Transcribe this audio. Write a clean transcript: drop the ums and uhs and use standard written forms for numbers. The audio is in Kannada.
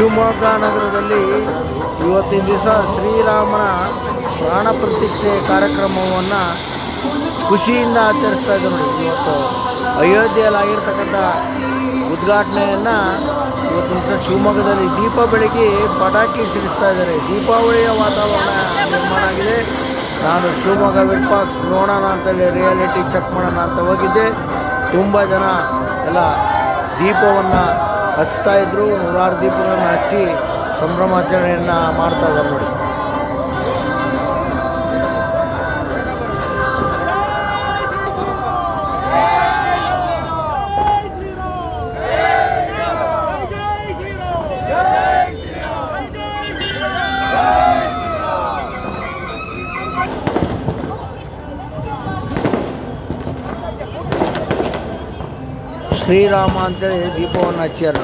ಶಿವಮೊಗ್ಗ ನಗರದಲ್ಲಿ ಇವತ್ತಿನ ದಿವಸ ಶ್ರೀರಾಮನ ಪ್ರಾಣ ಪ್ರತಿಷ್ಠೆ ಕಾರ್ಯಕ್ರಮವನ್ನು ಖುಷಿಯಿಂದ ಆಚರಿಸ್ತಾ ಇದ್ದಾರೆ ನೋಡಿ. ಇವತ್ತು ಅಯೋಧ್ಯೆಯಲ್ಲಾಗಿರ್ತಕ್ಕಂಥ ಉದ್ಘಾಟನೆಯನ್ನು ಇವತ್ತಿನ ದಿವಸ ಶಿವಮೊಗ್ಗದಲ್ಲಿ ದೀಪ ಬೆಳಗಿ ಪಟಾಕಿ ಸಿಡಿಸ್ತಾ ಇದ್ದಾರೆ. ದೀಪಾವಳಿಯ ವಾತಾವರಣ ನಿರ್ಮಾಣ ಆಗಿದೆ. ನಾನು ಶಿವಮೊಗ್ಗ ವಿಟ್ಪಾಕ್ ನೋಡೋಣ ಅಂತೇಳಿ ರಿಯಾಲಿಟಿ ಚೆಕ್ ಮಾಡೋಣ ಅಂತ ಹೋಗಿದ್ದೆ. ತುಂಬ ಜನ ಎಲ್ಲ ದೀಪವನ್ನು ಹಚ್ತಾಯಿದ್ರು. ನೂರಾರು ದೀಪಗಳನ್ನು ಹಚ್ಚಿ ಸಂಭ್ರಮಾಚರಣೆಯನ್ನು ಮಾಡ್ತಾ ಇದ್ದಾರೆ ನೋಡಿ. ಶ್ರೀರಾಮ ಅಂತೇಳಿ ದೀಪವನ್ನು ಹಚ್ಚಾರ.